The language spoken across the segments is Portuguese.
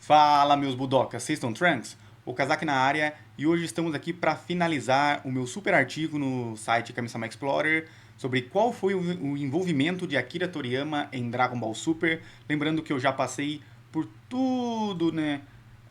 Fala, meus budocas, vocês estão tranks? O Kazak na área e hoje estamos aqui para finalizar o meu super artigo no site Kami-sama Explorer sobre qual foi o envolvimento de Akira Toriyama em Dragon Ball Super. Lembrando que eu já passei por tudo, né?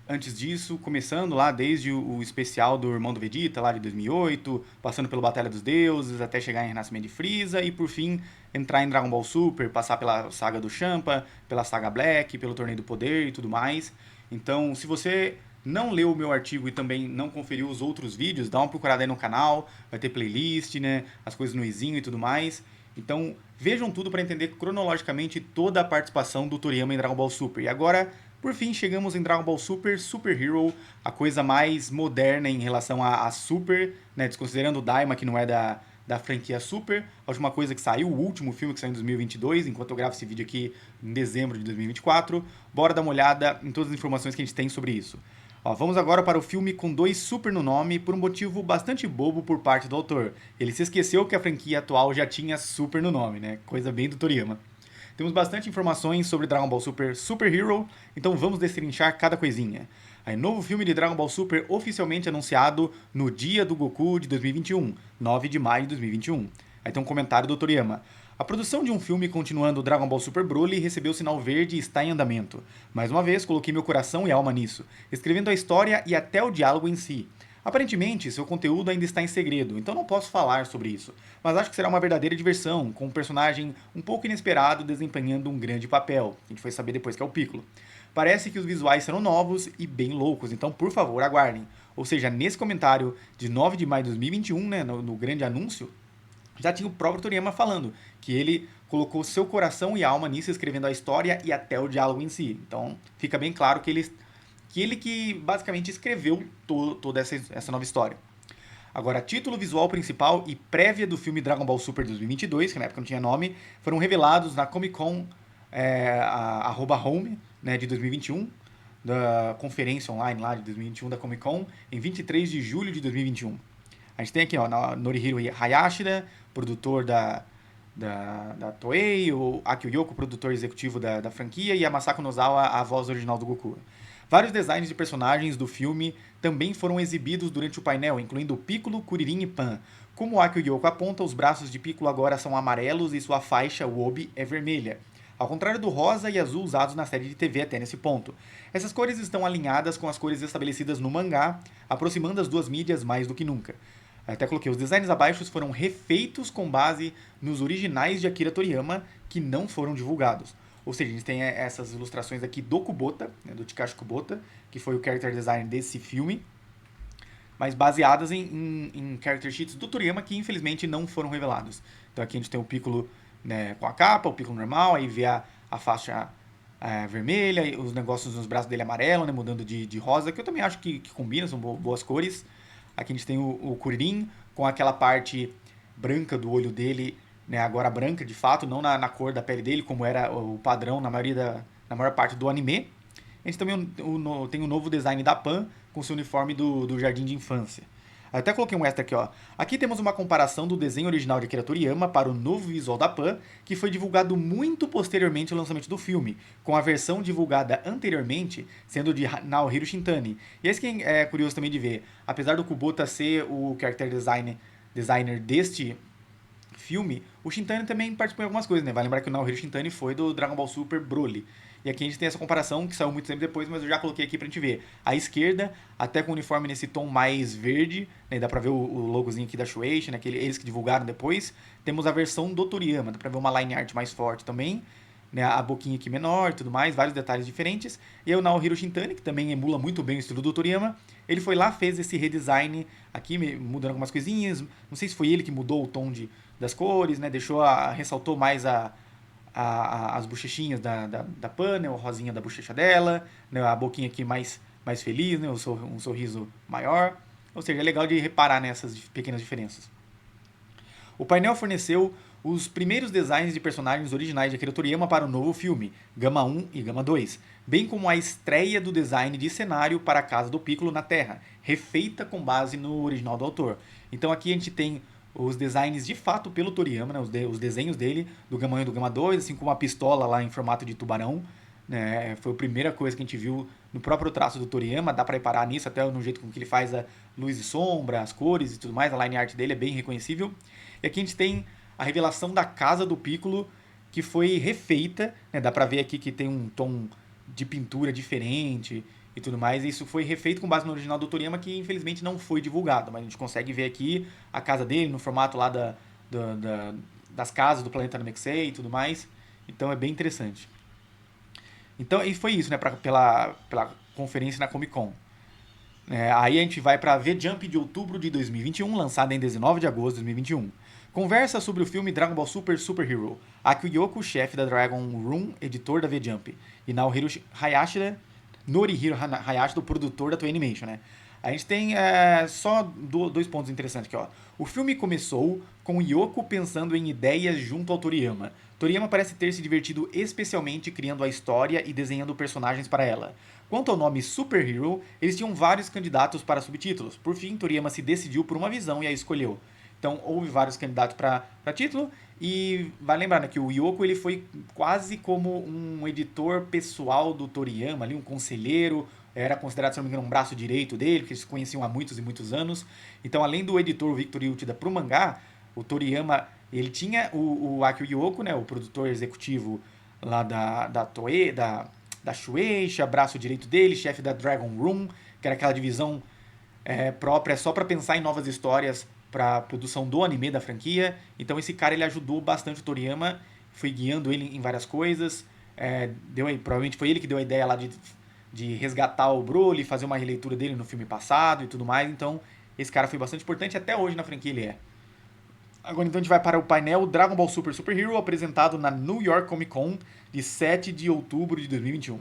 Antes disso, começando lá desde o especial do Irmão do Vegeta, lá de 2008, passando pela Batalha dos Deuses, até chegar em Renascimento de Frieza e por fim entrar em Dragon Ball Super, passar pela saga do Champa, pela saga Black, pelo Torneio do Poder e tudo mais. Então, se você não leu o meu artigo e também não conferiu os outros vídeos, dá uma procurada aí no canal, vai ter playlist, né, as coisas no izinho e tudo mais. Então, vejam tudo para entender cronologicamente toda a participação do Toriyama em Dragon Ball Super. E agora, por fim, chegamos em Dragon Ball Super, Super Hero, a coisa mais moderna em relação a Super, né, desconsiderando o Daima, que não é da franquia Super. A última coisa que saiu, o último filme que saiu em 2022, enquanto eu gravo esse vídeo aqui em dezembro de 2024. Bora dar uma olhada em todas as informações que a gente tem sobre isso. Ó, vamos agora para o filme com 2 Super no nome, por um motivo bastante bobo por parte do autor. Ele se esqueceu que a franquia atual já tinha Super no nome, né? Coisa bem do Toriyama. Temos bastante informações sobre Dragon Ball Super Super Hero, então vamos destrinchar cada coisinha. Aí, novo filme de Dragon Ball Super oficialmente anunciado no dia do Goku de 2021, 9 de maio de 2021. Aí tem um comentário do Toriyama. A produção de um filme continuando Dragon Ball Super Broly recebeu sinal verde e está em andamento. Mais uma vez, coloquei meu coração e alma nisso, escrevendo a história e até o diálogo em si. Aparentemente, seu conteúdo ainda está em segredo, então não posso falar sobre isso, mas acho que será uma verdadeira diversão, com um personagem um pouco inesperado desempenhando um grande papel. A gente foi saber depois que é o Piccolo. Parece que os visuais serão novos e bem loucos, então por favor aguardem. Ou seja, nesse comentário de 9 de maio de 2021, né, no grande anúncio, já tinha o próprio Toriyama falando que ele colocou seu coração e alma nisso, escrevendo a história e até o diálogo em si. Então fica bem claro que ele basicamente escreveu toda essa nova história. Agora, título visual principal e prévia do filme Dragon Ball Super 2022, que na época não tinha nome, foram revelados na Comic Con @home, né, de 2021, da conferência online lá de 2021 da Comic Con, em 23 de julho de 2021. A gente tem aqui, ó, Norihiro Hayashida, produtor da Toei, o Akio Yoko, produtor executivo da franquia, e a Masako Nozawa, a voz original do Goku. Vários designs de personagens do filme também foram exibidos durante o painel, incluindo Piccolo, Kuririn e Pan. Como o Akio Yoko aponta, os braços de Piccolo agora são amarelos e sua faixa, o obi, é vermelha. Ao contrário do rosa e azul usados na série de TV até nesse ponto. Essas cores estão alinhadas com as cores estabelecidas no mangá, aproximando as duas mídias mais do que nunca. Até coloquei, os designs abaixo foram refeitos com base nos originais de Akira Toriyama, que não foram divulgados. Ou seja, a gente tem essas ilustrações aqui do Kubota, né, do Takashi Kubota, que foi o character design desse filme, mas baseadas em character sheets do Toriyama que infelizmente não foram revelados. Então aqui a gente tem o Piccolo, né, com a capa, o Piccolo normal, aí vê a faixa vermelha, os negócios nos braços dele amarelo, né, mudando de rosa, que eu também acho que combina, são boas cores. Aqui a gente tem o Kuririn com aquela parte branca do olho dele, né, agora branca de fato, não na cor da pele dele, como era o padrão na maior parte do anime. A gente também tem o novo design da Pan com seu uniforme do Jardim de Infância. Até coloquei um extra aqui, ó. Aqui temos uma comparação do desenho original de Akira Toriyama para o novo visual da Pan, que foi divulgado muito posteriormente ao lançamento do filme, com a versão divulgada anteriormente sendo de Naohiro Shintani. E esse que é curioso também de ver. Apesar do Kubota ser o character designer deste filme, o Shintani também participou em algumas coisas, né? Vai lembrar que o Naohiro Shintani foi do Dragon Ball Super Broly. E aqui a gente tem essa comparação que saiu muito tempo depois, mas eu já coloquei aqui pra gente ver. À esquerda, até com o uniforme nesse tom mais verde, né? Dá pra ver o logozinho aqui da Shueisha, né? Eles que divulgaram depois. Temos a versão do Toriyama, dá pra ver uma line art mais forte também, né? A boquinha aqui menor e tudo mais, vários detalhes diferentes. E aí o Naohiro Shintani, que também emula muito bem o estilo do Toriyama, ele foi lá, fez esse redesign aqui, mudando algumas coisinhas. Não sei se foi ele que mudou o tom das cores, né? Ressaltou mais as bochechinhas da Pan, né? O rosinha da bochecha dela, né? A boquinha aqui mais feliz, né? Um sorriso maior. Ou seja, é legal de reparar nessas pequenas diferenças. O painel forneceu os primeiros designs de personagens originais de Akira Toriyama para o novo filme, Gama 1 e Gama 2, bem como a estreia do design de cenário para a Casa do Piccolo na Terra, refeita com base no original do autor. Então aqui a gente tem os designs de fato pelo Toriyama, né, os desenhos dele, do Gama 1 e do Gama 2, assim como a pistola lá em formato de tubarão, né? Foi a primeira coisa que a gente viu no próprio traço do Toriyama, dá para reparar nisso, até no jeito com que ele faz a luz e sombra, as cores e tudo mais, a line art dele é bem reconhecível. E aqui a gente tem a revelação da casa do Piccolo, que foi refeita, né? Dá pra ver aqui que tem um tom de pintura diferente e tudo mais. E isso foi refeito com base no original do Toriyama, que infelizmente não foi divulgado, mas a gente consegue ver aqui a casa dele no formato lá das casas do planeta Namekusei e tudo mais. Então é bem interessante. Então, e foi isso, né, pela conferência na Comic Con. Aí a gente vai para V-Jump de outubro de 2021, lançada em 19 de agosto de 2021. Conversa sobre o filme Dragon Ball Super Super Hero. Akio Yoko, chefe da Dragon Room, editor da V-Jump. E Naohiro Hayashida, Norihiro Hayashida, o produtor da Toei Animation, né? A gente tem só dois pontos interessantes aqui, ó. O filme começou com Yoko pensando em ideias junto ao Toriyama. Toriyama parece ter se divertido especialmente criando a história e desenhando personagens para ela. Quanto ao nome Super Hero, eles tinham vários candidatos para subtítulos. Por fim, Toriyama se decidiu por uma visão e a escolheu. Então, houve vários candidatos para título. E vai lembrar, né, que o Yoko ele foi quase como um editor pessoal do Toriyama, ali, um conselheiro. Era considerado, se não me engano, um braço direito dele, porque eles se conheciam há muitos e muitos anos. Então, além do editor Victor Uchida para o mangá, o Toriyama ele tinha o Akio Yoko, né, o produtor executivo lá da Toei, da Shueisha, braço direito dele, chefe da Dragon Room, que era aquela divisão própria só para pensar em novas histórias para a produção do anime da franquia. Então esse cara ele ajudou bastante o Toriyama, foi guiando ele em várias coisas. Provavelmente foi ele que deu a ideia lá de resgatar o Broly, fazer uma releitura dele no filme passado e tudo mais. Então esse cara foi bastante importante, até hoje na franquia ele é. Agora então a gente vai para o painel Dragon Ball Super Super Hero, apresentado na New York Comic Con de 7 de outubro de 2021.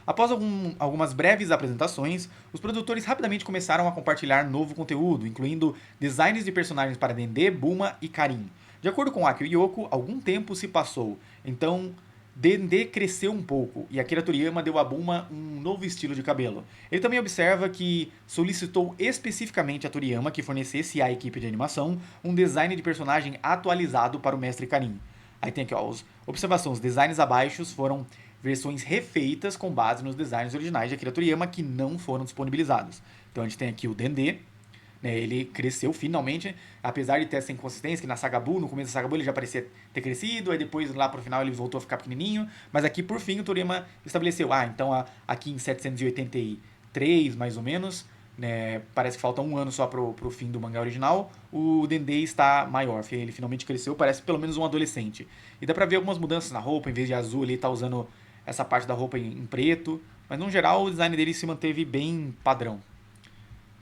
Após algumas breves apresentações, os produtores rapidamente começaram a compartilhar novo conteúdo, incluindo designs de personagens para Dendê, Bulma e Karin. De acordo com Akio Yoko, algum tempo se passou, então Dendê cresceu um pouco e Akira Toriyama deu a Bulma um novo estilo de cabelo. Ele também observa que solicitou especificamente a Toriyama que fornecesse à equipe de animação um design de personagem atualizado para o mestre Karin. Aí tem aqui, ó, observações, os designs abaixo foram versões refeitas com base nos designs originais de Akira Toriyama que não foram disponibilizados. Então a gente tem aqui o Dendê, né, ele cresceu finalmente, apesar de ter essa inconsistência, que na Saga Buu, no começo da Saga Buu ele já parecia ter crescido, aí depois lá pro final ele voltou a ficar pequenininho, mas aqui por fim o Toriyama estabeleceu, então aqui em 783 mais ou menos, né, parece que falta um ano só pro fim do mangá original, o Dendê está maior, ele finalmente cresceu, parece pelo menos um adolescente. E dá pra ver algumas mudanças na roupa, em vez de azul ele tá usando essa parte da roupa em preto, mas no geral o design dele se manteve bem padrão.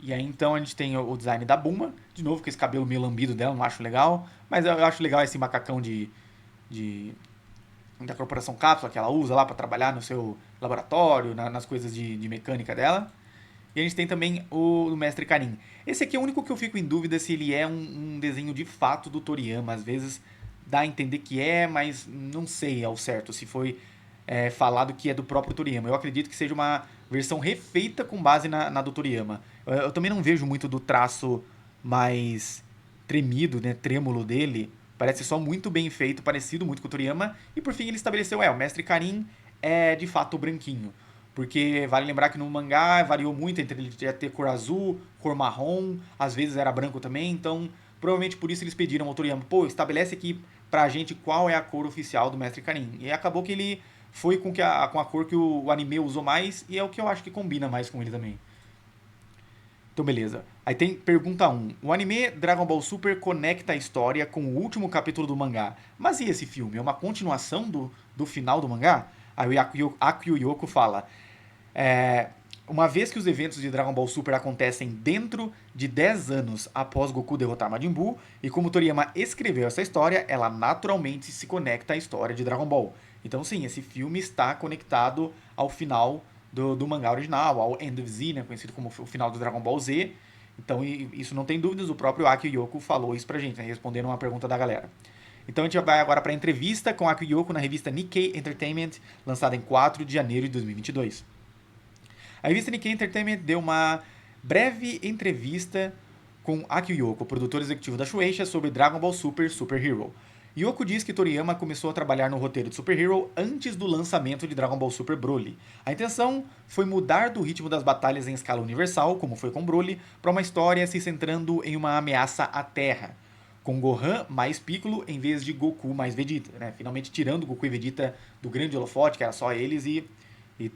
E aí então a gente tem o design da Bulma, de novo com esse cabelo meio lambido dela, não acho legal, mas eu acho legal esse macacão de da corporação Cápsula que ela usa lá para trabalhar no seu laboratório, nas coisas de mecânica dela. E a gente tem também o Mestre Karin. Esse aqui é o único que eu fico em dúvida se ele é um desenho de fato do Toriyama. Às vezes dá a entender que é, mas não sei ao certo se foi falado que é do próprio Toriyama. Eu acredito que seja uma versão refeita com base na do Toriyama. Eu também não vejo muito do traço mais tremido, né, trêmulo dele. Parece só muito bem feito, parecido muito com o Toriyama. E por fim ele estabeleceu, o Mestre Karin é de fato branquinho. Porque vale lembrar que no mangá variou muito entre ele ter cor azul, cor marrom, às vezes era branco também, então provavelmente por isso eles pediram ao Toriyama, estabelece aqui pra gente qual é a cor oficial do Mestre Karin. E acabou que ele foi com a cor que o anime usou mais, e é o que eu acho que combina mais com ele também. Então, beleza. Aí tem pergunta 1. O anime Dragon Ball Super conecta a história com o último capítulo do mangá. Mas e esse filme? É uma continuação do final do mangá? Aí o Akio Yoko fala... uma vez que os eventos de Dragon Ball Super acontecem dentro de 10 anos após Goku derrotar Majin Buu, e como Toriyama escreveu essa história, ela naturalmente se conecta à história de Dragon Ball. Então sim, esse filme está conectado ao final do mangá original, ao End of Z, né, conhecido como o final do Dragon Ball Z. Então isso não tem dúvidas, o próprio Akio Yoko falou isso pra gente, né, respondendo uma pergunta da galera. Então a gente vai agora para a entrevista com Akio Yoko na revista Nikkei Entertainment, lançada em 4 de janeiro de 2022. A revista Nikkei Entertainment deu uma breve entrevista com Akio Yoko, produtor executivo da Shueisha, sobre Dragon Ball Super Super Hero. Yoko diz que Toriyama começou a trabalhar no roteiro de Super Hero antes do lançamento de Dragon Ball Super Broly. A intenção foi mudar do ritmo das batalhas em escala universal, como foi com Broly, para uma história se centrando em uma ameaça à Terra, com Gohan mais Piccolo em vez de Goku mais Vegeta, né? Finalmente tirando Goku e Vegeta do grande holofote, que era só eles, e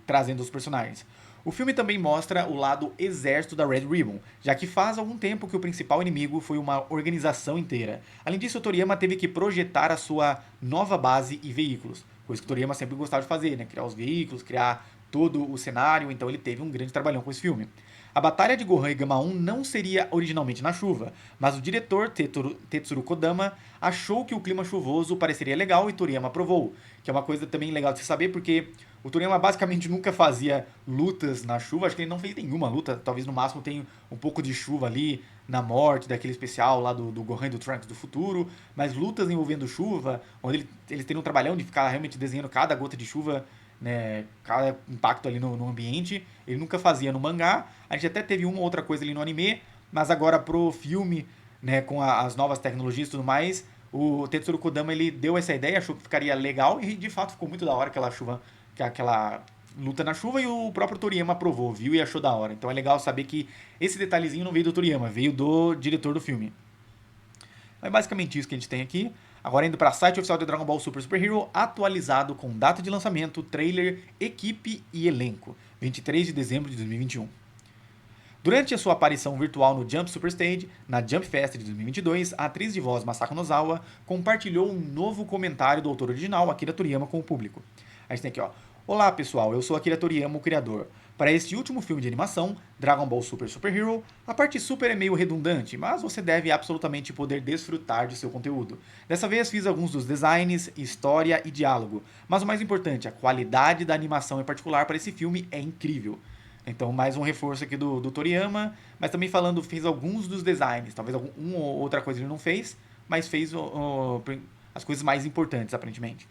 trazendo os personagens. O filme também mostra o lado exército da Red Ribbon, já que faz algum tempo que o principal inimigo foi uma organização inteira. Além disso, o Toriyama teve que projetar a sua nova base e veículos, coisa que o Toriyama sempre gostava de fazer, né? Criar os veículos, criar todo o cenário, então ele teve um grande trabalhão com esse filme. A batalha de Gohan e Gama 1 não seria originalmente na chuva, mas o diretor Tetsuro Kodama achou que o clima chuvoso pareceria legal e Toriyama aprovou, que é uma coisa também legal de se saber porque o Toriyama basicamente nunca fazia lutas na chuva, acho que ele não fez nenhuma luta, talvez no máximo tenha um pouco de chuva ali na morte daquele especial lá do Gohan e do Trunks do futuro, mas lutas envolvendo chuva, onde eles teriam um trabalhão de ficar realmente desenhando cada gota de chuva, né, cada impacto ali no ambiente, ele nunca fazia no mangá, a gente até teve uma outra coisa ali no anime, mas agora pro filme, né, com as novas tecnologias e tudo mais, o Tetsuro Kodama ele deu essa ideia, achou que ficaria legal e de fato ficou muito da hora aquela chuva, aquela luta na chuva e o próprio Toriyama aprovou, viu e achou da hora. Então é legal saber que esse detalhezinho não veio do Toriyama, veio do diretor do filme. É basicamente isso que a gente tem aqui. Agora indo para o site oficial de Dragon Ball Super Super Hero, atualizado com data de lançamento, trailer, equipe e elenco. 23 de dezembro de 2021. Durante a sua aparição virtual no Jump Super Stage, na Jump Fest de 2022, a atriz de voz Masako Nozawa compartilhou um novo comentário do autor original, Akira Toriyama, com o público. A gente tem aqui, ó. Olá pessoal, eu sou Akira Toriyama, o criador. Para este último filme de animação, Dragon Ball Super Super Hero, a parte super é meio redundante, mas você deve absolutamente poder desfrutar de seu conteúdo. Dessa vez fiz alguns dos designs, história e diálogo, mas o mais importante, a qualidade da animação em particular para esse filme é incrível. Então, mais um reforço aqui do Toriyama, mas também falando, fez alguns dos designs, talvez uma ou outra coisa ele não fez, mas fez as coisas mais importantes, aparentemente.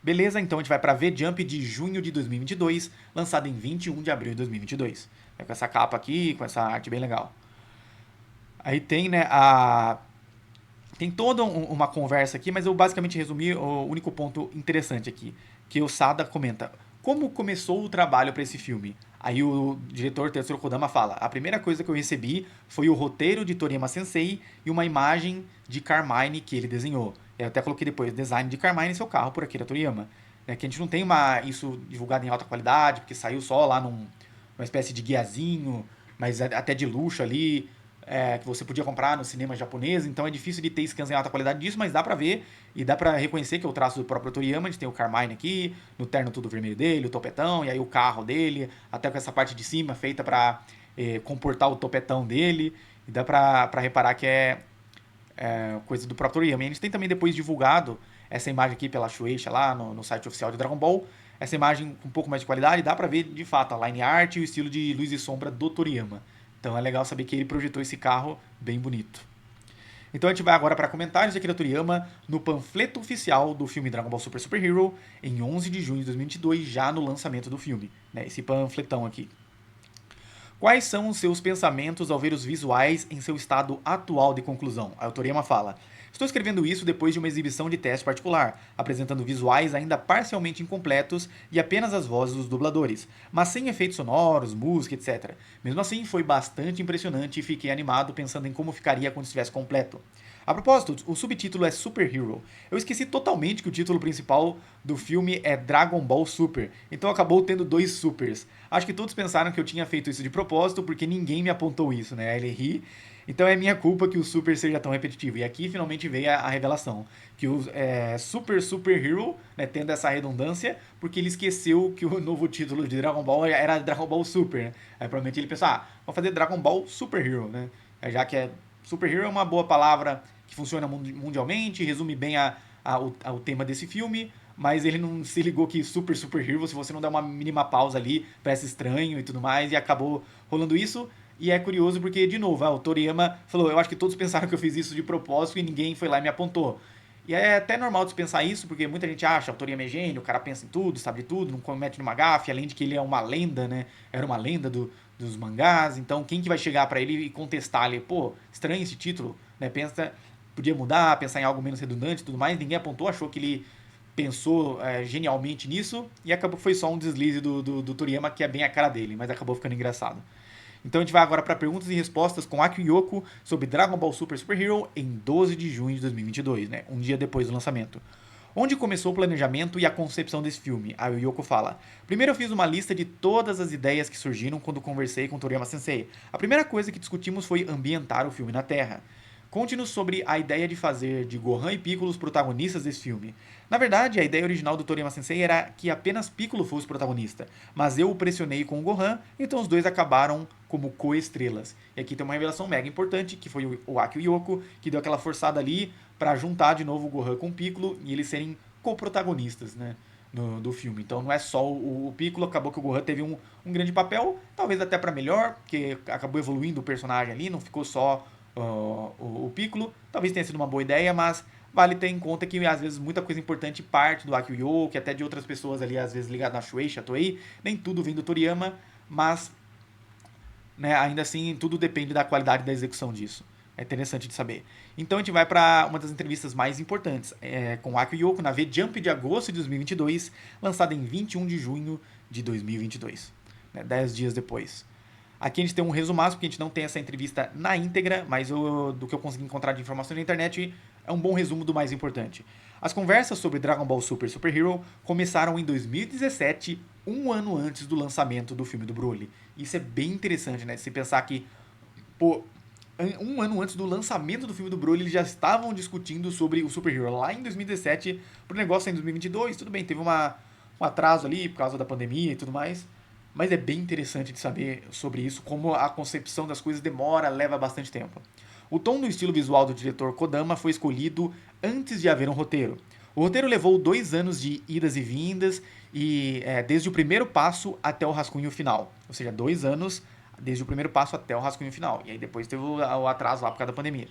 Beleza, então a gente vai para V-Jump de junho de 2022, lançado em 21 de abril de 2022. É com essa capa aqui, com essa arte bem legal. Aí tem, né, tem toda uma conversa aqui, mas eu basicamente resumi o único ponto interessante aqui, que o Sada comenta. Como começou o trabalho para esse filme? Aí o diretor Tetsuro Kodama fala: a primeira coisa que eu recebi foi o roteiro de Toriyama Sensei e uma imagem de Carmine que ele desenhou. Eu até coloquei depois, design de Carmine em seu carro por Akira Toriyama. É que a gente não tem isso divulgado em alta qualidade, porque saiu só lá numa espécie de guiazinho, mas até de luxo ali, que você podia comprar no cinema japonês, então é difícil de ter scans em alta qualidade disso, mas dá pra ver e dá pra reconhecer que é o traço do próprio Toriyama. A gente tem o Carmine aqui, no terno tudo vermelho dele, o topetão, e aí o carro dele, até com essa parte de cima feita pra comportar o topetão dele, e dá pra reparar que é coisa do próprio Toriyama. E a gente tem também depois divulgado essa imagem aqui pela Shueisha lá no site oficial de Dragon Ball, essa imagem com um pouco mais de qualidade, dá pra ver de fato a line art e o estilo de luz e sombra do Toriyama. Então é legal saber que ele projetou esse carro bem bonito. Então a gente vai agora para comentários de Akira Toriyama no panfleto oficial do filme Dragon Ball Super Super Hero em 11 de junho de 2022, já no lançamento do filme. Né? Esse panfletão aqui. Quais são os seus pensamentos ao ver os visuais em seu estado atual de conclusão? A Toriyama fala: estou escrevendo isso depois de uma exibição de teste particular, apresentando visuais ainda parcialmente incompletos e apenas as vozes dos dubladores, mas sem efeitos sonoros, música, etc. Mesmo assim, foi bastante impressionante e fiquei animado pensando em como ficaria quando estivesse completo. A propósito, o subtítulo é Super Hero. Eu esqueci totalmente que o título principal do filme é Dragon Ball Super, então acabou tendo dois supers. Acho que todos pensaram que eu tinha feito isso de propósito, porque ninguém me apontou isso, né? Aí ele ri. Então é minha culpa que o Super seja tão repetitivo. E aqui finalmente veio a revelação. Que o Super Hero, né, tendo essa redundância, porque ele esqueceu que o novo título de Dragon Ball era Dragon Ball Super, né? Aí provavelmente ele pensou, vamos fazer Dragon Ball Super Hero, né? Já que Super Hero é uma boa palavra que funciona mundialmente, resume bem o tema desse filme, mas ele não se ligou que Super Hero, se você não der uma mínima pausa ali, parece estranho e tudo mais, e acabou rolando isso. E é curioso porque, de novo, o Toriyama falou, eu acho que todos pensaram que eu fiz isso de propósito e ninguém foi lá e me apontou. E é até normal de pensar isso, porque muita gente acha, o Toriyama é gênio, o cara pensa em tudo, sabe de tudo, não comete nenhuma gafe, além de que ele é uma lenda, né? Era uma lenda dos mangás, então quem que vai chegar pra ele e contestar ali, pô, estranho esse título, né? Pensa podia mudar, pensar em algo menos redundante e tudo mais. Ninguém apontou, achou que ele pensou genialmente nisso e acabou foi só um deslize do Toriyama que é bem a cara dele, mas acabou ficando engraçado. Então a gente vai agora para perguntas e respostas com Akio Yoko sobre Dragon Ball Super Super Hero em 12 de junho de 2022, né? Um dia depois do lançamento. Onde começou o planejamento e a concepção desse filme? A Yoko fala: primeiro eu fiz uma lista de todas as ideias que surgiram quando conversei com Toriyama Sensei. A primeira coisa que discutimos foi ambientar o filme na Terra. Conte-nos sobre a ideia de fazer de Gohan e Piccolo os protagonistas desse filme. Na verdade, a ideia original do Toriyama Sensei era que apenas Piccolo fosse o protagonista, mas eu o pressionei com o Gohan, então os dois acabaram como co-estrelas. E aqui tem uma revelação mega importante, que foi o Akio Yoko, que deu aquela forçada ali para juntar de novo o Gohan com o Piccolo e eles serem co-protagonistas, né? Do filme. Então não é só o Piccolo, acabou que o Gohan teve um grande papel, talvez até para melhor, porque acabou evoluindo o personagem ali, não ficou só o Piccolo. Talvez tenha sido uma boa ideia, mas vale ter em conta que às vezes muita coisa importante parte do Akio Yoko, até de outras pessoas ali, às vezes ligadas na Shueisha, Toei, nem tudo vem do Toriyama, mas né, ainda assim tudo depende da qualidade da execução disso. É interessante de saber. Então a gente vai para uma das entrevistas mais importantes, com o Akio Yoko na V-Jump de agosto de 2022, lançada em 21 de junho de 2022, né, 10 dias depois. Aqui a gente tem um resumaço, porque a gente não tem essa entrevista na íntegra, mas do que eu consegui encontrar de informações na internet, é um bom resumo do mais importante. As conversas sobre Dragon Ball Super Super Hero começaram em 2017, um ano antes do lançamento do filme do Broly. Isso é bem interessante, né? Se pensar que, pô, um ano antes do lançamento do filme do Broly, eles já estavam discutindo sobre o Super Hero lá em 2017, pro negócio em 2022. Tudo bem, teve um atraso ali por causa da pandemia e tudo mais, mas é bem interessante de saber sobre isso, como a concepção das coisas demora, leva bastante tempo. O tom do estilo visual do diretor Kodama foi escolhido antes de haver um roteiro. O roteiro levou 2 anos de idas e vindas, e desde o primeiro passo até o rascunho final. Ou seja, 2 anos desde o primeiro passo até o rascunho final. E aí depois teve o atraso lá por causa da pandemia.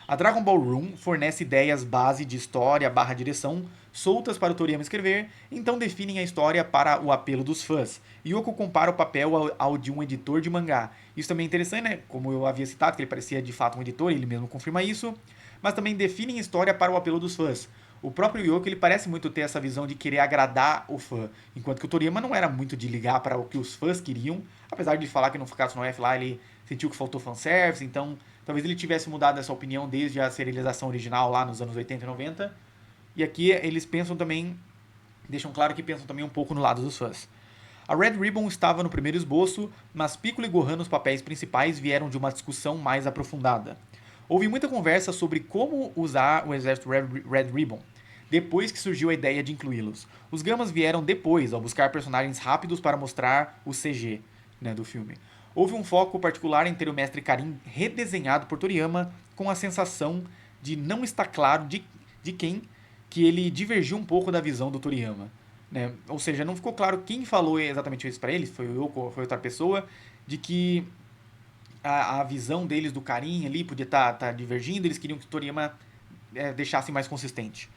A Dragon Ball Room fornece ideias base de história barra direção soltas para o Toriyama escrever, então definem a história para o apelo dos fãs. Yoko compara o papel ao de um editor de mangá. Isso também é interessante, né? Como eu havia citado, que ele parecia de fato um editor, ele mesmo confirma isso. Mas também definem a história para o apelo dos fãs. O próprio Yoko, ele parece muito ter essa visão de querer agradar o fã, enquanto que o Toriyama não era muito de ligar para o que os fãs queriam, apesar de falar que no Fukatsu no F lá ele sentiu que faltou fanservice, então talvez ele tivesse mudado essa opinião desde a serialização original lá nos anos 80 e 90. E aqui eles pensam também, deixam claro que pensam também um pouco no lado dos fãs. A Red Ribbon estava no primeiro esboço, mas Piccolo e Gohan nos papéis principais vieram de uma discussão mais aprofundada. Houve muita conversa sobre como usar o exército Red Ribbon, depois que surgiu a ideia de incluí-los. Os Gamas vieram depois, ao buscar personagens rápidos para mostrar o CG, né, do filme. Houve um foco particular em ter o Mestre Karin redesenhado por Toriyama, com a sensação de não estar claro de quem que ele divergiu um pouco da visão do Toriyama. Né? Ou seja, não ficou claro quem falou exatamente isso para ele, foi o Yoko ou foi outra pessoa, de que a visão deles do Karin ali podia tá divergindo, eles queriam que o Toriyama deixasse mais consistente.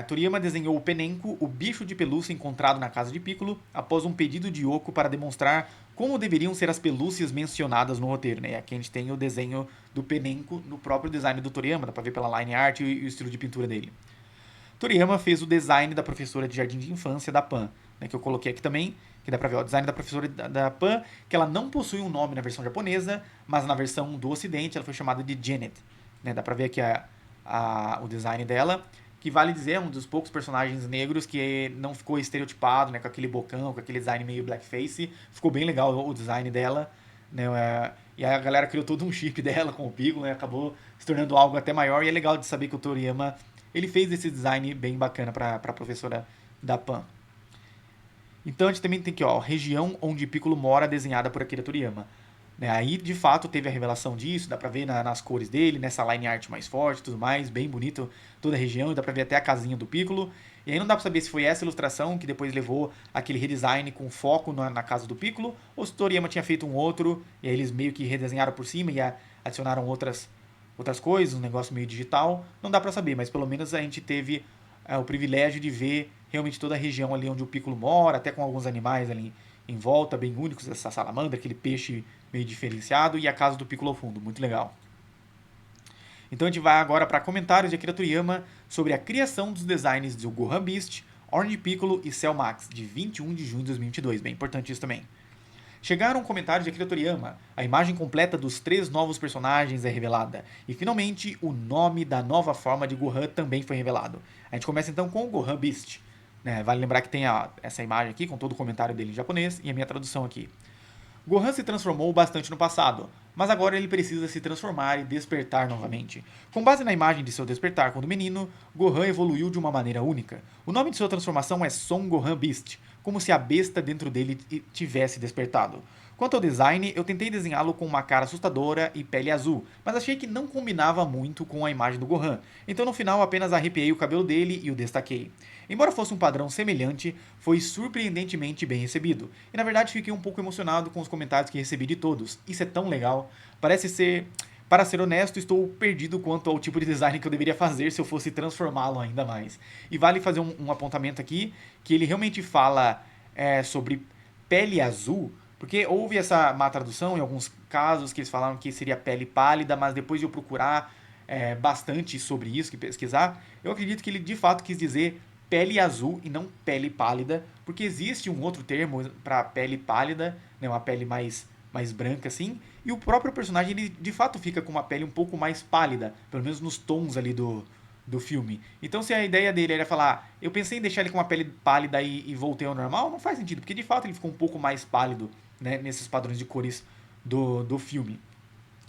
Toriyama desenhou o Penenko, o bicho de pelúcia encontrado na casa de Piccolo, após um pedido de Yoko para demonstrar como deveriam ser as pelúcias mencionadas no roteiro. Né? Aqui a gente tem o desenho do Penenko no próprio design do Toriyama, dá para ver pela line art e o estilo de pintura dele. Toriyama fez o design da professora de jardim de infância da Pan, né, que eu coloquei aqui também, que dá pra ver o design da professora da Pan, que ela não possui um nome na versão japonesa, mas na versão do ocidente ela foi chamada de Janet. Né, dá pra ver aqui o design dela, que vale dizer, é um dos poucos personagens negros que não ficou estereotipado, né, com aquele bocão, com aquele design meio blackface. Ficou bem legal o design dela. Né, e a galera criou todo um chip dela com o Piccolo, né, acabou se tornando algo até maior, e é legal de saber que o Toriyama ele fez esse design bem bacana para a professora da Pan. Então a gente também tem aqui, ó, região onde Piccolo mora, desenhada por Akira Toriyama. Né, aí, de fato, teve a revelação disso, dá pra ver nas cores dele, nessa line art mais forte e tudo mais, bem bonito toda a região, dá pra ver até a casinha do Piccolo. E aí não dá pra saber se foi essa ilustração que depois levou aquele redesign com foco na casa do Piccolo, ou se Toriyama tinha feito um outro, e aí eles meio que redesenharam por cima e adicionaram outras coisas, um negócio meio digital. Não dá pra saber, mas pelo menos a gente teve o privilégio de ver realmente toda a região ali onde o Piccolo mora, até com alguns animais ali em volta, bem únicos, essa salamandra, aquele peixe meio diferenciado, e a casa do Piccolo ao fundo, muito legal. Então a gente vai agora para comentários de Akira Toriyama sobre a criação dos designs do Gohan Beast, Orange Piccolo e Cell Max, de 21 de junho de 2022. Bem importante isso também. Chegaram comentários de Akira Toriyama. A imagem completa dos 3 novos personagens é revelada. E finalmente, o nome da nova forma de Gohan também foi revelado. A gente começa então com o Gohan Beast. Vale lembrar que tem essa imagem aqui com todo o comentário dele em japonês e a minha tradução aqui. Gohan se transformou bastante no passado, mas agora ele precisa se transformar e despertar novamente. Com base na imagem de seu despertar quando menino, Gohan evoluiu de uma maneira única. O nome de sua transformação é Son Gohan Beast, como se a besta dentro dele tivesse despertado. Quanto ao design, eu tentei desenhá-lo com uma cara assustadora e pele azul, mas achei que não combinava muito com a imagem do Gohan, então no final apenas arrepiei o cabelo dele e o destaquei. Embora fosse um padrão semelhante, foi surpreendentemente bem recebido, e na verdade fiquei um pouco emocionado com os comentários que recebi de todos. Isso é tão legal, parece ser... Para ser honesto, estou perdido quanto ao tipo de design que eu deveria fazer se eu fosse transformá-lo ainda mais. E vale fazer um apontamento aqui, que ele realmente fala sobre pele azul, porque houve essa má tradução em alguns casos que eles falaram que seria pele pálida, mas depois de eu procurar bastante sobre isso, que pesquisar, eu acredito que ele de fato quis dizer pele azul e não pele pálida, porque existe um outro termo para pele pálida, né, uma pele mais branca assim, e o próprio personagem ele de fato fica com uma pele um pouco mais pálida, pelo menos nos tons ali do filme. Então se a ideia dele era falar, eu pensei em deixar ele com uma pele pálida e voltei ao normal, não faz sentido, porque de fato ele ficou um pouco mais pálido, né, nesses padrões de cores do filme.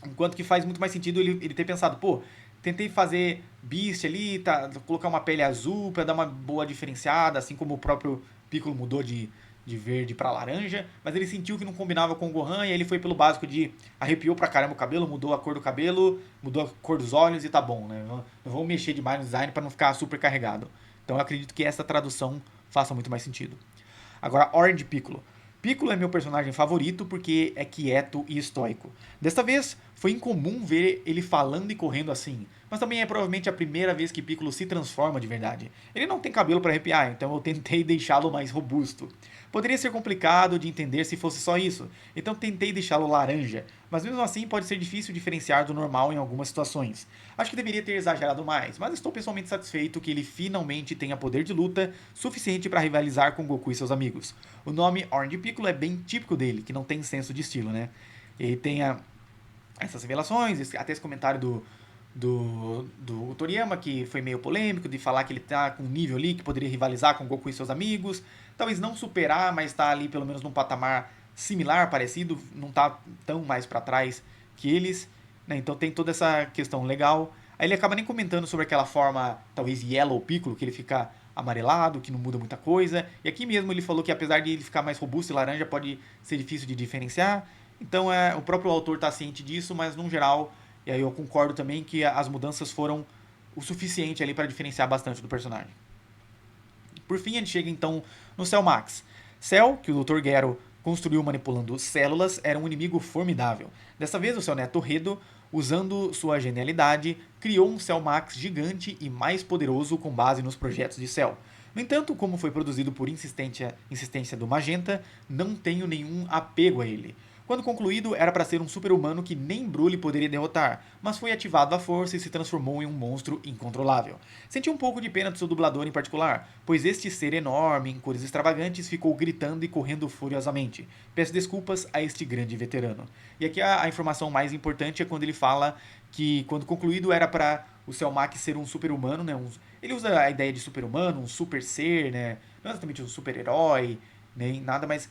Enquanto que faz muito mais sentido ele ter pensado, pô, tentei fazer Beast ali, colocar uma pele azul para dar uma boa diferenciada, assim como o próprio Piccolo mudou de verde para laranja, mas ele sentiu que não combinava com o Gohan e aí ele foi pelo básico de arrepiou pra caramba o cabelo, mudou a cor do cabelo, mudou a cor dos olhos e tá bom, né? Não vou mexer demais no design para não ficar super carregado. Então eu acredito que essa tradução faça muito mais sentido. Agora, Orange Piccolo. Piccolo é meu personagem favorito porque é quieto e estoico. Desta vez, foi incomum ver ele falando e correndo assim, mas também é provavelmente a primeira vez que Piccolo se transforma de verdade. Ele não tem cabelo para arrepiar, então eu tentei deixá-lo mais robusto. Poderia ser complicado de entender se fosse só isso, então tentei deixá-lo laranja, mas mesmo assim pode ser difícil diferenciar do normal em algumas situações. Acho que deveria ter exagerado mais, mas estou pessoalmente satisfeito que ele finalmente tenha poder de luta suficiente para rivalizar com Goku e seus amigos. O nome Orange Piccolo é bem típico dele, que não tem senso de estilo, né? Ele tem essas revelações, até esse comentário do Toriyama, que foi meio polêmico, de falar que ele tá com um nível ali que poderia rivalizar com Goku e seus amigos. Talvez não superar, mas tá ali pelo menos num patamar similar, parecido, não tá tão mais para trás que eles, né? Então tem toda essa questão legal. Aí ele acaba nem comentando sobre aquela forma, talvez Yellow Piccolo, que ele fica amarelado, que não muda muita coisa. E aqui mesmo ele falou que apesar de ele ficar mais robusto e laranja, pode ser difícil de diferenciar. Então o próprio autor está ciente disso, mas no geral, e aí eu concordo também que as mudanças foram o suficiente ali para diferenciar bastante do personagem. Por fim, a gente chega então no Cell Max. Cell, que o Dr. Gero construiu manipulando células, era um inimigo formidável. Dessa vez, o seu neto Redo, usando sua genialidade, criou um Cell Max gigante e mais poderoso com base nos projetos de Cell. No entanto, como foi produzido por insistência do Magenta, não tenho nenhum apego a ele. Quando concluído, era para ser um super-humano que nem Broly poderia derrotar, mas foi ativado à força e se transformou em um monstro incontrolável. Senti um pouco de pena do seu dublador em particular, pois este ser enorme, em cores extravagantes, ficou gritando e correndo furiosamente. Peço desculpas a este grande veterano. E aqui a informação mais importante é quando ele fala que, quando concluído, era para o Cell Max ser um super-humano, né? Ele usa a ideia de super-humano, um super ser, né? Não exatamente um super-herói, nem nada, mas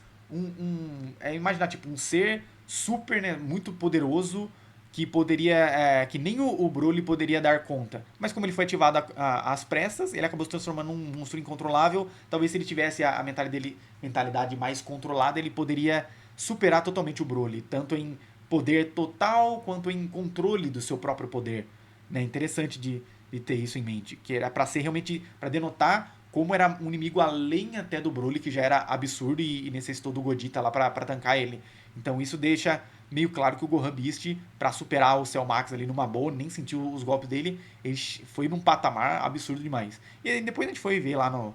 imaginar tipo um ser super, né, muito poderoso que poderia que nem o Broly poderia dar conta, mas como ele foi ativado às pressas, ele acabou se transformando num monstro incontrolável. Talvez se ele tivesse a mentalidade mais controlada, ele poderia superar totalmente o Broly, tanto em poder total quanto em controle do seu próprio poder, né? Interessante de ter isso em mente, que era para ser realmente para denotar como era um inimigo além até do Broly, que já era absurdo e necessitou do Godita lá pra tancar ele. Então isso deixa meio claro que o Gohan Beast, pra superar o Cell Max ali numa boa, nem sentiu os golpes dele, ele foi num patamar absurdo demais. E aí depois a gente foi ver lá no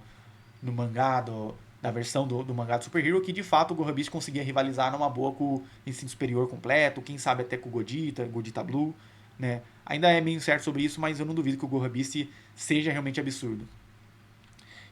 mangá da versão do mangá do Super Hero, que de fato o Gohan Beast conseguia rivalizar numa boa com o instinto superior completo, quem sabe até com o Godita Blue. né? Ainda é meio incerto sobre isso, mas eu não duvido que o Goha Beast seja realmente absurdo.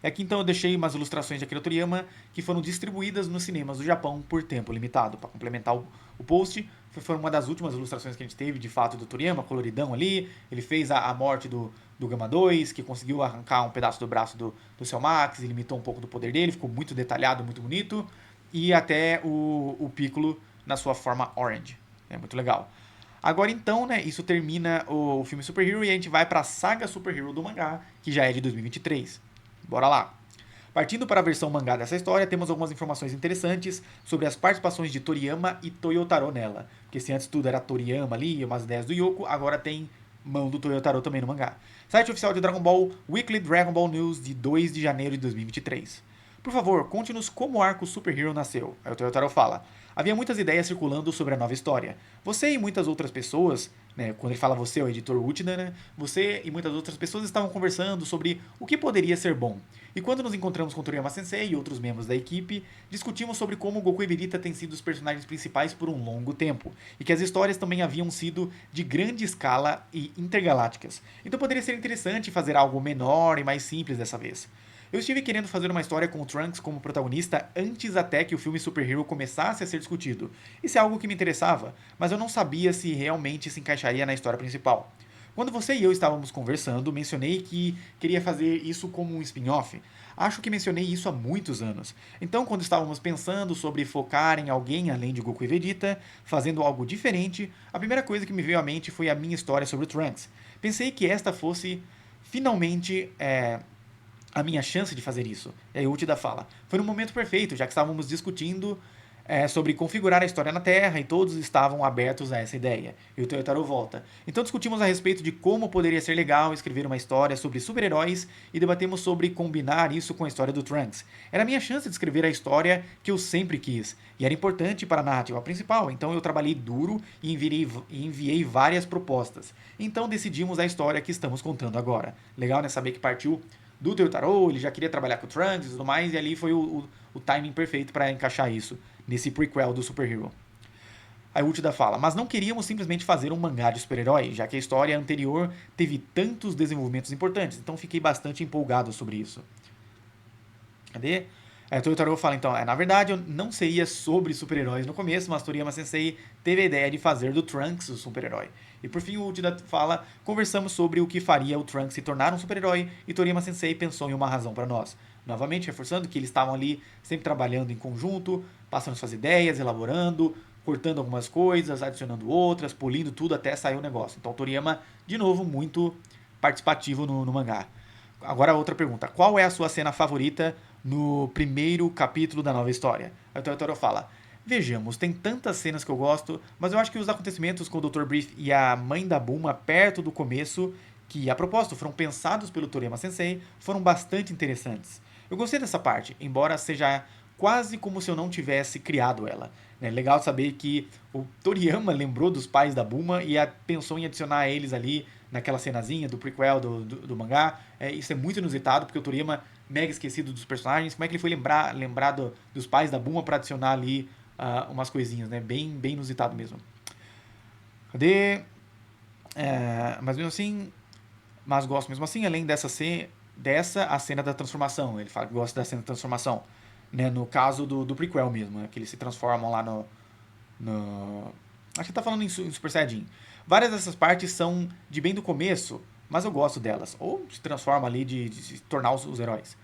E aqui então eu deixei umas ilustrações de Akira Toriyama que foram distribuídas nos cinemas do Japão por tempo limitado. Para complementar o post, foi uma das últimas ilustrações que a gente teve de fato do Toriyama, coloridão ali. Ele fez a morte do Gama 2, que conseguiu arrancar um pedaço do braço do Cell Max e limitou um pouco do poder dele, ficou muito detalhado, muito bonito. E até o Piccolo na sua forma Orange. É muito legal. Agora então, né, isso termina o filme Super Hero e a gente vai para a saga Super Hero do mangá, que já é de 2023. Bora lá! Partindo para a versão mangá dessa história, temos algumas informações interessantes sobre as participações de Toriyama e Toyotaro nela. Porque se antes tudo era Toriyama ali, umas ideias do Yoko, agora tem mão do Toyotaro também no mangá. Site oficial de Dragon Ball, Weekly Dragon Ball News de 2 de janeiro de 2023. Por favor, conte-nos como o arco Super Hero nasceu. Aí o Toyotaro fala: havia muitas ideias circulando sobre a nova história. Você e muitas outras pessoas, né, quando ele fala você, é o editor Uchida, né, você e muitas outras pessoas estavam conversando sobre o que poderia ser bom. E quando nos encontramos com Toriyama Sensei e outros membros da equipe, discutimos sobre como Goku e Vegeta têm sido os personagens principais por um longo tempo, e que as histórias também haviam sido de grande escala e intergalácticas. Então poderia ser interessante fazer algo menor e mais simples dessa vez. Eu estive querendo fazer uma história com o Trunks como protagonista antes até que o filme Super Hero começasse a ser discutido. Isso é algo que me interessava, mas eu não sabia se realmente se encaixaria na história principal. Quando você e eu estávamos conversando, mencionei que queria fazer isso como um spin-off. Acho que mencionei isso há muitos anos. Então, quando estávamos pensando sobre focar em alguém além de Goku e Vegeta, fazendo algo diferente, a primeira coisa que me veio à mente foi a minha história sobre o Trunks. Pensei que esta fosse finalmente a minha chance de fazer isso. E aí o Uchida fala: foi no momento perfeito, já que estávamos discutindo sobre configurar a história na Terra e todos estavam abertos a essa ideia. E o Toyotaro volta. Então discutimos a respeito de como poderia ser legal escrever uma história sobre super-heróis e debatemos sobre combinar isso com a história do Trunks. Era a minha chance de escrever a história que eu sempre quis. E era importante para a narrativa principal, então eu trabalhei duro e enviei várias propostas. Então decidimos a história que estamos contando agora. Legal, né? Saber que partiu do Toyotaro, ele já queria trabalhar com o Trunks e tudo mais, e ali foi o timing perfeito para encaixar isso nesse prequel do Super Hero. Aí o Uchida fala: mas não queríamos simplesmente fazer um mangá de super-herói, já que a história anterior teve tantos desenvolvimentos importantes, então fiquei bastante empolgado sobre isso. Cadê? Toyotaro fala então: na verdade eu não seria sobre super-heróis no começo, mas Toriyama Sensei teve a ideia de fazer do Trunks o super-herói. E por fim o Uchida fala: conversamos sobre o que faria o Trunks se tornar um super-herói e Toriyama Sensei pensou em uma razão para nós. Novamente reforçando que eles estavam ali sempre trabalhando em conjunto, passando suas ideias, elaborando, cortando algumas coisas, adicionando outras, polindo tudo até sair o negócio. Então Toriyama, de novo, muito participativo no mangá. Agora outra pergunta: qual é a sua cena favorita no primeiro capítulo da nova história? Aí o Toyotaro fala: vejamos, tem tantas cenas que eu gosto, mas eu acho que os acontecimentos com o Dr. Brief e a mãe da Bulma perto do começo, que a propósito foram pensados pelo Toriyama Sensei, foram bastante interessantes. Eu gostei dessa parte, embora seja quase como se eu não tivesse criado ela. É legal saber que o Toriyama lembrou dos pais da Bulma e pensou em adicionar eles ali naquela cenazinha do prequel do mangá. Isso é muito inusitado, porque o Toriyama, mega esquecido dos personagens, como é que ele foi lembrado dos pais da Bulma para adicionar ali umas coisinhas, né? Bem inusitado mesmo. Cadê? Mas mesmo assim, mas gosto mesmo assim, além a cena da transformação. Ele fala que gosta da cena da transformação. Né, no caso do prequel mesmo, né, que eles se transformam lá no acho que tá falando em Super Saiyajin. Várias dessas partes são de bem do começo, mas eu gosto delas. Ou se transforma ali de se tornar os heróis.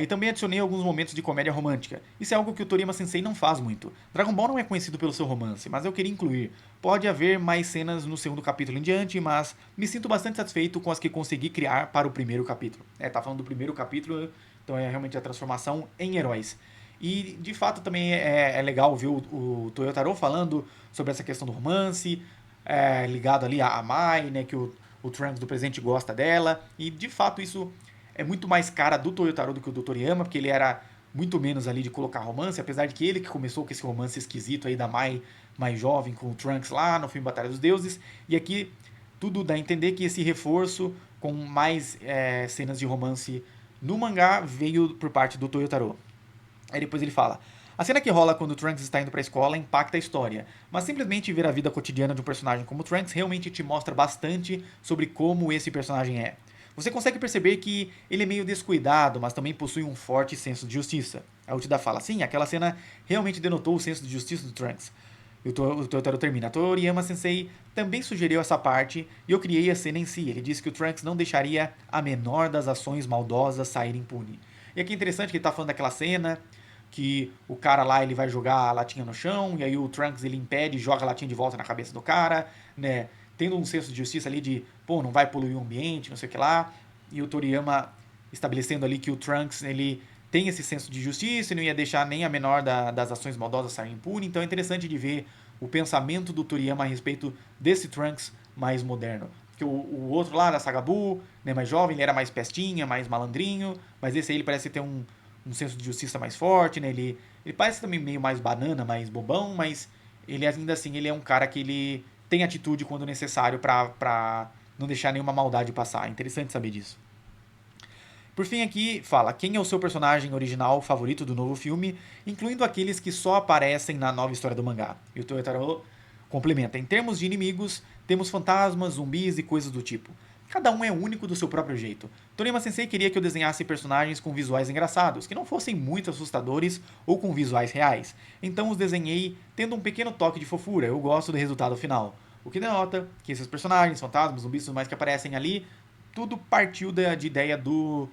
E também adicionei alguns momentos de comédia romântica. Isso é algo que o Toriyama Sensei não faz muito. Dragon Ball não é conhecido pelo seu romance, mas eu queria incluir. Pode haver mais cenas no segundo capítulo em diante, mas me sinto bastante satisfeito com as que consegui criar para o primeiro capítulo. Tá falando do primeiro capítulo, então é realmente a transformação em heróis. E de fato também é legal ver o Toyotaro falando sobre essa questão do romance, ligado ali a Mai, né, que o Trunks do presente gosta dela. E de fato isso é muito mais cara do Toyotaro do que o do Toriyama, porque ele era muito menos ali de colocar romance, apesar de que ele que começou com esse romance esquisito aí da Mai mais jovem com o Trunks lá no filme Batalha dos Deuses. E aqui tudo dá a entender que esse reforço com mais cenas de romance no mangá veio por parte do Toyotaro. Aí depois ele fala: A cena que rola quando o Trunks está indo para a escola impacta a história, mas simplesmente ver a vida cotidiana de um personagem como o Trunks realmente te mostra bastante sobre como esse personagem é. Você consegue perceber que ele é meio descuidado, mas também possui um forte senso de justiça. A Uchida fala, sim, aquela cena realmente denotou o senso de justiça do Trunks. E o Totoro termina. Toriyama Sensei também sugeriu essa parte e eu criei a cena em si. Ele disse que o Trunks não deixaria a menor das ações maldosas sair impune. E aqui é interessante que ele tá falando daquela cena que o cara lá ele vai jogar a latinha no chão e aí o Trunks ele impede e joga a latinha de volta na cabeça do cara, né? Tendo um senso de justiça ali de, pô, não vai poluir o ambiente, não sei o que lá. E o Toriyama estabelecendo ali que o Trunks ele tem esse senso de justiça e não ia deixar nem a menor das ações maldosas sair impune. Então é interessante de ver o pensamento do Toriyama a respeito desse Trunks mais moderno. Porque o outro lá, da Saga Buu, né, mais jovem, ele era mais pestinha, mais malandrinho, mas esse aí ele parece ter um senso de justiça mais forte, né? Ele parece também meio mais banana, mais bobão, mas ele ainda assim ele é um cara que ele tem atitude quando necessário pra não deixar nenhuma maldade passar. É interessante saber disso. Por fim, aqui fala quem é o seu personagem original favorito do novo filme, incluindo aqueles que só aparecem na nova história do mangá. E o Toyotaro complementa: em termos de inimigos, temos fantasmas, zumbis e coisas do tipo. Cada um é único do seu próprio jeito. Toriyama Sensei queria que eu desenhasse personagens com visuais engraçados, que não fossem muito assustadores ou com visuais reais. Então os desenhei tendo um pequeno toque de fofura. Eu gosto do resultado final. O que denota que esses personagens, fantasmas, zumbis e tudo mais que aparecem ali, tudo partiu de ideia do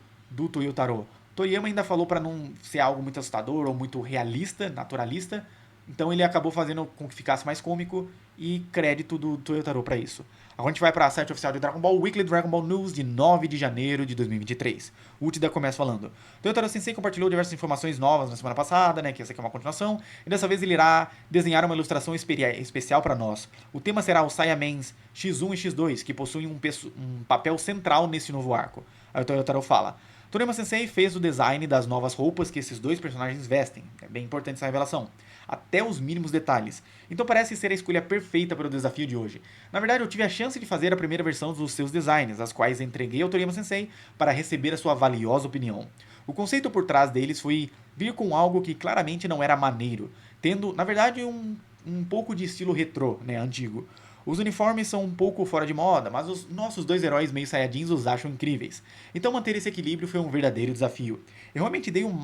Toyotaro. Toriyama ainda falou para não ser algo muito assustador ou muito realista, naturalista. Então ele acabou fazendo com que ficasse mais cômico e crédito do Toyotaro para isso. Agora a gente vai para a site oficial de Dragon Ball, Weekly Dragon Ball News de 9 de janeiro de 2023. O Uchida começa falando. Toyotaro Sensei compartilhou diversas informações novas na semana passada, né, que essa aqui é uma continuação, e dessa vez ele irá desenhar uma ilustração especial para nós. O tema será os Saiyamans X1 e X2, que possuem um papel central nesse novo arco. Aí o Toyotaro fala: Toriyama Sensei fez o design das novas roupas que esses dois personagens vestem. É bem importante essa revelação. Até os mínimos detalhes. Então parece ser a escolha perfeita para o desafio de hoje. Na verdade, eu tive a chance de fazer a primeira versão dos seus designs, as quais entreguei ao Toriyama Sensei para receber a sua valiosa opinião. O conceito por trás deles foi vir com algo que claramente não era maneiro, tendo, na verdade, um pouco de estilo retrô, né, antigo. Os uniformes são um pouco fora de moda, mas os nossos dois heróis meio saiyajins os acham incríveis. Então manter esse equilíbrio foi um verdadeiro desafio. Eu realmente dei o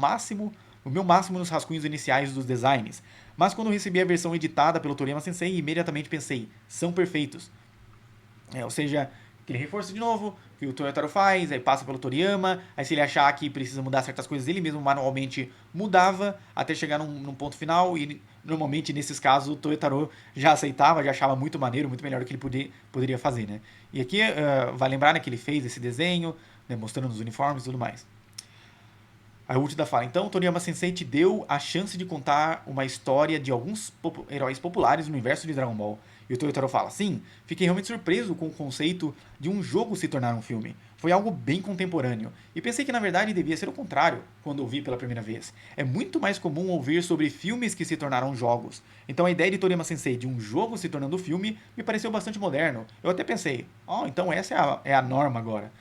meu máximo nos rascunhos iniciais dos designs, mas quando recebi a versão editada pelo Toriyama Sensei, imediatamente pensei, são perfeitos. Ou seja, aquele reforço de novo, que o Toyotaro faz, aí passa pelo Toriyama, aí se ele achar que precisa mudar certas coisas, ele mesmo manualmente mudava, até chegar num ponto final, e normalmente nesses casos o Toyotaro já aceitava, já achava muito maneiro, muito melhor do que ele poderia fazer, né? E aqui vai lembrar, né, que ele fez esse desenho, né, mostrando os uniformes e tudo mais. Aí o Uchida fala, então Toriyama Sensei te deu a chance de contar uma história de alguns heróis populares no universo de Dragon Ball. E o Toyotaro fala, sim, fiquei realmente surpreso com o conceito de um jogo se tornar um filme. Foi algo bem contemporâneo. E pensei que na verdade devia ser o contrário, quando ouvi pela primeira vez. É muito mais comum ouvir sobre filmes que se tornaram jogos. Então a ideia de Toriyama Sensei de um jogo se tornando filme me pareceu bastante moderno. Eu até pensei, então essa é a norma agora.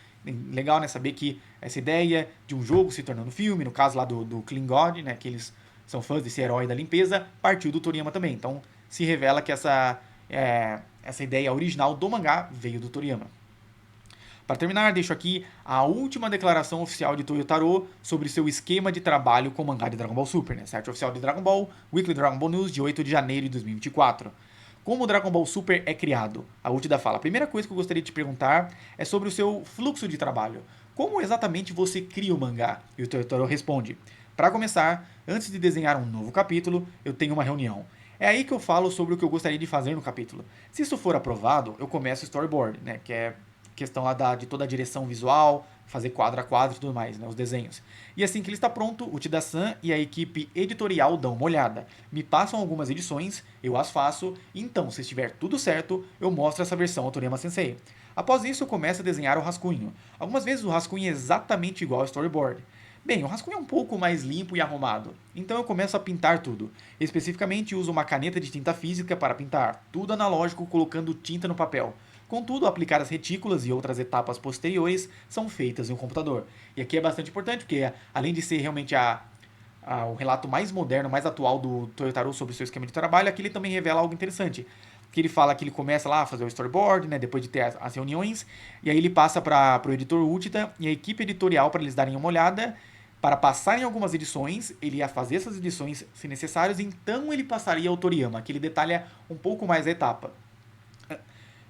Legal, né, saber que essa ideia de um jogo se tornando filme, no caso lá do Clean God, né, que eles são fãs desse herói da limpeza, partiu do Toriyama também. Então se revela que essa ideia original do mangá veio do Toriyama. Para terminar, deixo aqui a última declaração oficial de Toyotaro sobre seu esquema de trabalho com o mangá de Dragon Ball Super, né? Site oficial de Dragon Ball, Weekly Dragon Ball News, de 8 de janeiro de 2024. Como o Dragon Ball Super é criado? A Uchida fala, a primeira coisa que eu gostaria de te perguntar é sobre o seu fluxo de trabalho. Como exatamente você cria o mangá? E o Toyotaro responde, para começar, antes de desenhar um novo capítulo, eu tenho uma reunião. É aí que eu falo sobre o que eu gostaria de fazer no capítulo. Se isso for aprovado, eu começo o storyboard, né, que é questão lá de toda a direção visual, fazer quadro a quadro e tudo mais, né, os desenhos. E assim que ele está pronto, o Tida-san e a equipe editorial dão uma olhada. Me passam algumas edições, eu as faço, e então, se estiver tudo certo, eu mostro essa versão ao Toriyama Sensei. Após isso, eu começo a desenhar o rascunho. Algumas vezes o rascunho é exatamente igual ao storyboard. Bem, o rascunho é um pouco mais limpo e arrumado, então eu começo a pintar tudo. Especificamente uso uma caneta de tinta física para pintar, tudo analógico colocando tinta no papel. Contudo, aplicar as retículas e outras etapas posteriores são feitas em um computador. E aqui é bastante importante, porque além de ser realmente o relato mais moderno, mais atual do Toyotaro sobre o seu esquema de trabalho, aqui ele também revela algo interessante. Que ele fala que ele começa lá a fazer o storyboard, né, depois de ter as reuniões, e aí ele passa para o editor Uchida e a equipe editorial para eles darem uma olhada, para passarem algumas edições, ele ia fazer essas edições se necessários, então ele passaria ao Toriyama, que ele detalha um pouco mais a etapa.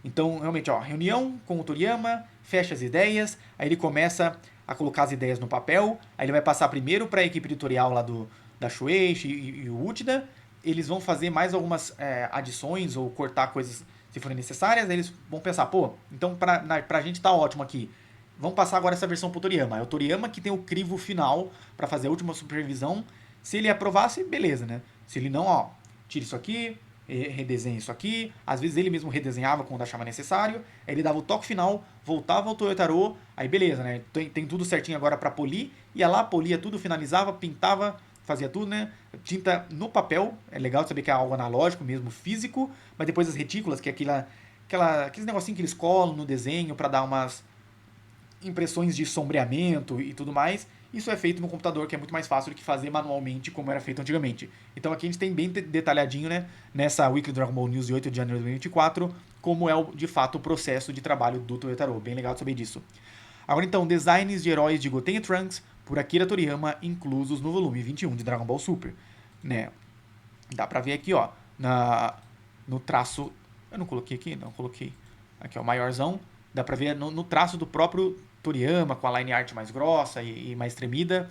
Então, realmente, ó, reunião com o Toriyama, fecha as ideias, aí ele começa a colocar as ideias no papel, aí ele vai passar primeiro para a equipe editorial lá da Shueisha e o Uchida, eles vão fazer mais algumas adições ou cortar coisas se forem necessárias, aí eles vão pensar, pô, então pra gente tá ótimo aqui, vamos passar agora essa versão pro Toriyama. É o Toriyama que tem o crivo final para fazer a última supervisão. Se ele aprovasse, beleza, né? Se ele não, ó, tira isso aqui, redesenha isso aqui. Às vezes ele mesmo redesenhava quando achava necessário. Aí ele dava o toque final, voltava ao Toyotaro, aí beleza, né? Tem tudo certinho agora para polir. Ia lá, polia tudo, finalizava, pintava, fazia tudo, né? Tinta no papel, é legal saber que é algo analógico mesmo, físico, mas depois as retículas, que é aqueles negocinhos que eles colam no desenho para dar umas impressões de sombreamento e tudo mais, isso é feito no computador, que é muito mais fácil do que fazer manualmente, como era feito antigamente. Então aqui a gente tem bem detalhadinho, né, nessa Weekly Dragon Ball News de 8 de janeiro de 2024, como é de fato o processo de trabalho do Toyotaro. Bem legal de saber disso. Agora então, designs de heróis de Goten e Trunks por Akira Toriyama, inclusos no volume 21 de Dragon Ball Super. Né? Dá pra ver aqui, ó, no traço... Eu não coloquei aqui? Não, coloquei. Aqui, ó, maiorzão. Dá pra ver no traço do próprio Toriyama, com a line art mais grossa e mais tremida.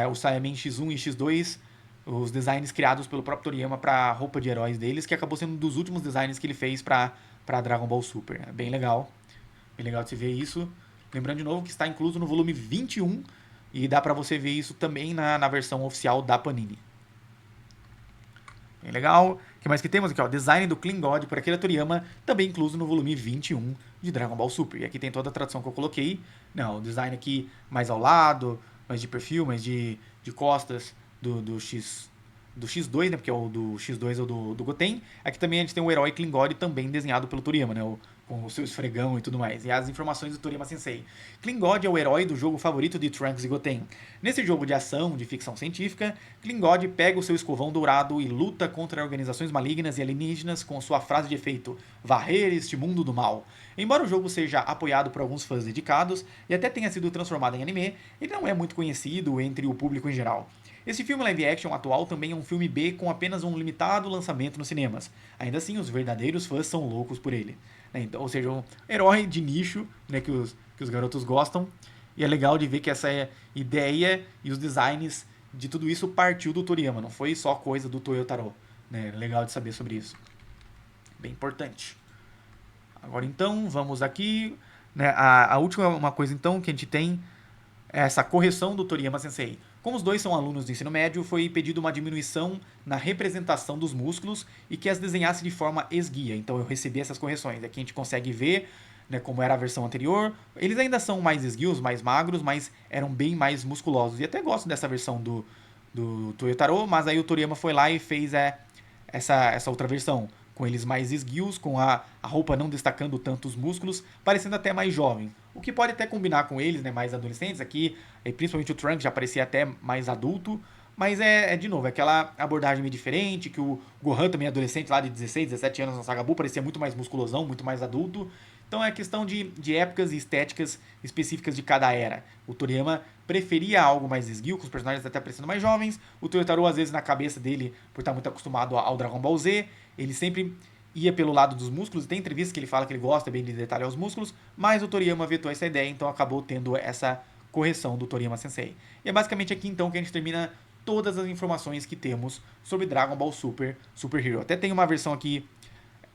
O Saiyaman X1 e X2, os designs criados pelo próprio Toriyama para roupa de heróis deles, que acabou sendo um dos últimos designs que ele fez para Dragon Ball Super. É bem legal. Bem legal de se ver isso. Lembrando de novo que está incluso no volume 21 e dá pra você ver isso também na versão oficial da Panini. Bem legal. O que mais que temos aqui? Ó, design do Clean God por Akira Toriyama, também incluso no volume 21 de Dragon Ball Super. E aqui tem toda a tradução que eu coloquei. Não, o design aqui mais ao lado, mais de perfil, mais de costas do X2, né? Porque é o do X2 ou do Goten. Aqui também a gente tem o herói Clean God também desenhado pelo Toriyama, né? Com o seu esfregão e tudo mais. E as informações do Toriyama Sensei. Clean God é o herói do jogo favorito de Trunks e Goten. Nesse jogo de ação, de ficção científica, Clean God pega o seu escovão dourado e luta contra organizações malignas e alienígenas com sua frase de efeito: varrer este mundo do mal. Embora o jogo seja apoiado por alguns fãs dedicados e até tenha sido transformado em anime, ele não é muito conhecido entre o público em geral. Esse filme live action atual também é um filme B com apenas um limitado lançamento nos cinemas. Ainda assim, os verdadeiros fãs são loucos por ele. Então, ou seja, um herói de nicho, né, que os garotos gostam. E é legal de ver que essa ideia e os designs de tudo isso partiu do Toriyama, não foi só coisa do Toyotaro. Né? Legal de saber sobre isso. Bem importante. Agora então, vamos aqui. Né, a última uma coisa então que a gente tem é essa correção do Toriyama Sensei. Como os dois são alunos do ensino médio, foi pedido uma diminuição na representação dos músculos e que as desenhasse de forma esguia. Então eu recebi essas correções. Aqui a gente consegue ver, né, como era a versão anterior. Eles ainda são mais esguios, mais magros, mas eram bem mais musculosos. E até gosto dessa versão do Toyotaro, mas aí o Toriyama foi lá e fez essa outra versão, com eles mais esguios, com a roupa não destacando tanto os músculos, parecendo até mais jovem. O que pode até combinar com eles, né, mais adolescentes. Aqui, principalmente o Trunks já parecia até mais adulto, mas de novo, aquela abordagem meio diferente, que o Gohan também adolescente, lá de 16, 17 anos na Saga Buu, parecia muito mais musculosão, muito mais adulto. Então é questão de épocas e estéticas específicas de cada era. O Toriyama preferia algo mais esguio, com os personagens até parecendo mais jovens. O Toyotaro, às vezes, na cabeça dele, por estar muito acostumado ao Dragon Ball Z, ele sempre ia pelo lado dos músculos. Tem entrevistas que ele fala que ele gosta bem de detalhar os músculos, mas o Toriyama vetou essa ideia, então acabou tendo essa correção do Toriyama Sensei. E é basicamente aqui então que a gente termina todas as informações que temos sobre Dragon Ball Super Hero. Até tem uma versão aqui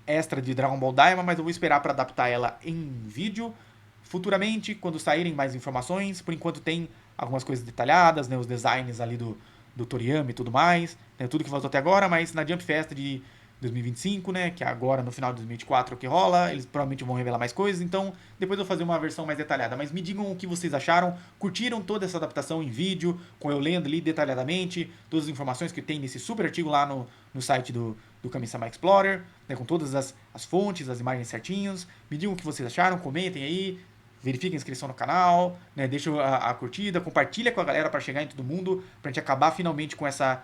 extra de Dragon Ball Daima, mas eu vou esperar para adaptar ela em vídeo futuramente, quando saírem mais informações. Por enquanto tem algumas coisas detalhadas, né, os designs ali do Toriyama e tudo mais, né, tudo que vazou até agora, mas na Jump Fest de 2025, né, que é agora no final de 2024 que rola, eles provavelmente vão revelar mais coisas, então depois eu vou fazer uma versão mais detalhada. Mas me digam o que vocês acharam, curtiram toda essa adaptação em vídeo, com eu lendo ali detalhadamente, todas as informações que tem nesse super artigo lá no site do Kami-sama Explorer, né, com todas as fontes, as imagens certinhos. Me digam o que vocês acharam, comentem aí, verifica a inscrição no canal, né? Deixa a curtida, compartilha com a galera para chegar em todo mundo, pra gente acabar finalmente com essa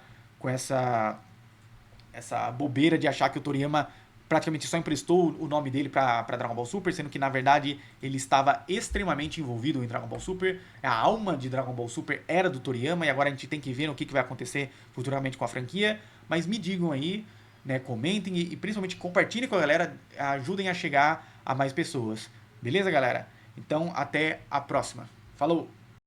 bobeira de achar que o Toriyama praticamente só emprestou o nome dele para Dragon Ball Super, sendo que na verdade ele estava extremamente envolvido em Dragon Ball Super. A alma de Dragon Ball Super era do Toriyama e agora a gente tem que ver o que vai acontecer futuramente com a franquia. Mas me digam aí, né, comentem e principalmente compartilhem com a galera, ajudem a chegar a mais pessoas. Beleza, galera? Então até a próxima. Falou!